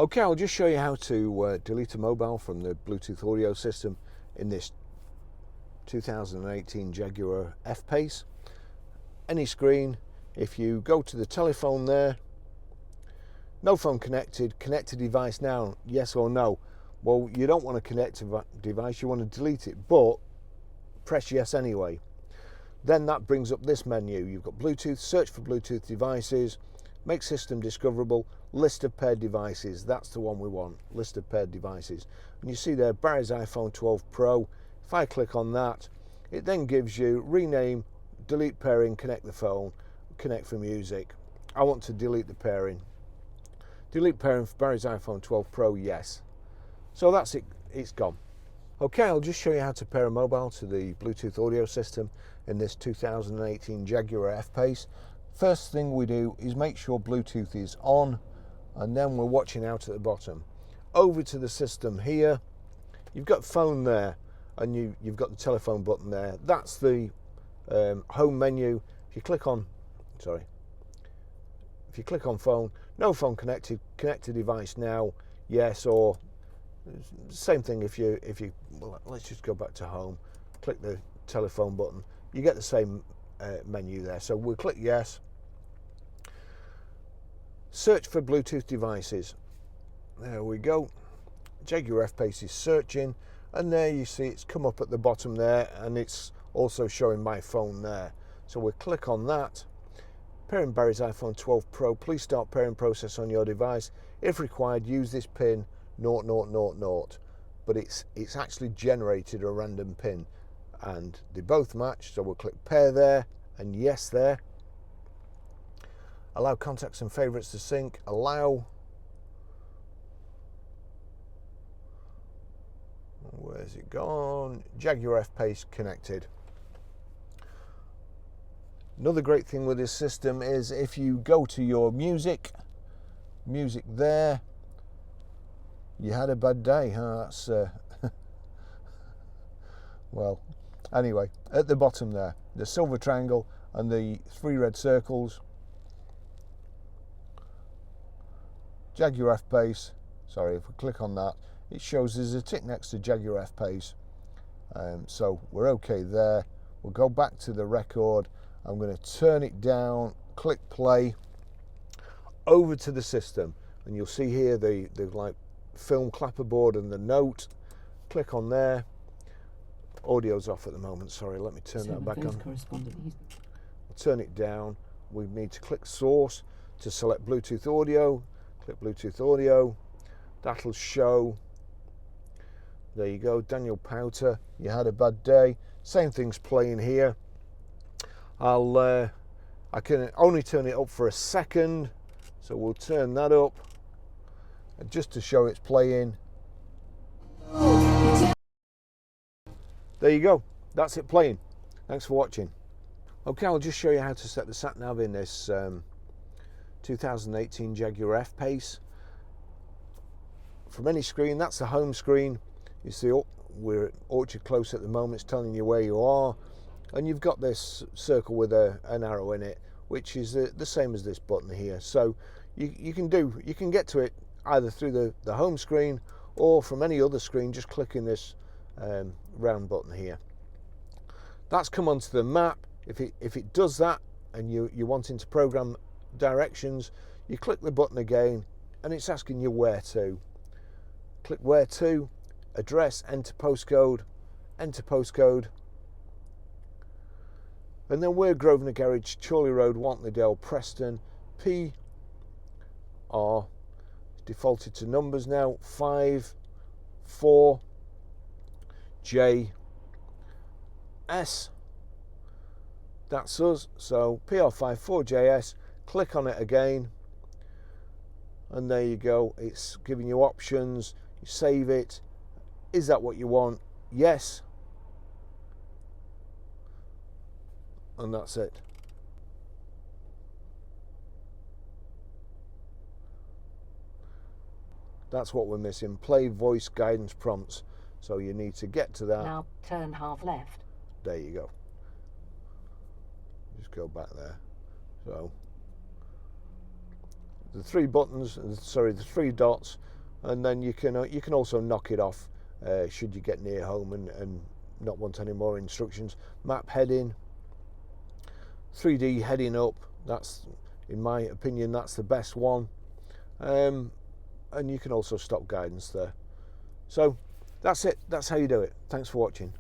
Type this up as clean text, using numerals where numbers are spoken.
Okay, I'll just show you how to delete a mobile from the Bluetooth audio system in this 2018 Jaguar F PACE. Any screen, if you go to the telephone there, no phone connected, connect a device now, yes or no. Well, you don't want to connect a device, you want to delete it, but press yes anyway. Then that brings up this menu. You've got Bluetooth, search for Bluetooth devices, make system discoverable, list of paired devices. That's the one we want, list of paired devices. And you see there Barry's iPhone 12 Pro. If I click on that, it then gives you rename, delete pairing, connect the phone, connect for music. I want to delete the pairing. Delete pairing for Barry's iPhone 12 Pro, yes. So that's it, it's gone. Okay, I'll just show you how to pair a mobile to the Bluetooth audio system in this 2018 Jaguar F PACE. First thing we do is make sure Bluetooth is on, and then we're watching out at the bottom. Over to the system here, you've got phone there, and you've got the telephone button there. That's the home menu. If you click on, phone, no phone connected, connect a device now, yes, or same thing if you well, let's just go back to home, click the telephone button, you get the same menu there. So we'll click yes. Search for Bluetooth devices. There we go. Jaguar F PACE is searching, and there you see it's come up at the bottom there, and it's also showing my phone there. So we'll click on that. Pairing Barry's iPhone 12 Pro. Please start pairing process on your device. If required, use this pin 0000. But it's actually generated a random pin, and they both match. So we'll click pair there and yes there. Allow contacts and favorites to sync. Allow. Where's it gone? Jaguar F PACE connected. Another great thing with this system is if you go to your music there, you had a bad day, huh? That's well, anyway, at the bottom there, the silver triangle and the 3 red circles. Jaguar F PACE, sorry, if we click on that, it shows there's a tick next to Jaguar F PACE. So we're okay there. We'll go back to the record. I'm going to turn it down, click play, over to the system, and you'll see here the like film clapperboard and the note. Click on there. Audio's off at the moment, sorry, let me turn that back on. I'll turn it down. We need to click source to select Bluetooth audio. Click Bluetooth audio. That'll show. There you go, Daniel Powter, you had a bad day. Same thing's playing here. I can only turn it up for a second, so we'll turn that up just to show it's playing. There you go, that's it playing. Thanks for watching. Okay, I'll just show you how to set the sat nav in this 2018 Jaguar F PACE. From any screen, that's the home screen. You see, we're at Orchard Close at the moment, it's telling you where you are. And you've got this circle with an arrow in it, which is the same as this button here. So you can get to it either through the home screen or from any other screen, just clicking this round button here. That's come onto the map. If it does that and you're wanting to program directions, you click the button again and it's asking you where to. Click where to, address, enter postcode, and then we're Grosvenor Garage, Chorley Road, Wantleydale, Preston. PR defaulted to numbers now, 5 4 J S. That's us. So PR54JS, click on it again, and there you go. It's giving you options. You save it. Is that what you want? Yes. And that's it. That's what we're missing. Play voice guidance prompts. So you need to get to that. Now turn half left. There you go. Just go back there. So the 3 buttons, sorry, the 3 dots and then you can also knock it off should you get near home and not want any more instructions. Map heading, 3D heading up, that's, in my opinion, that's the best one. And you can also stop guidance there. So that's it, that's how you do it. Thanks for watching.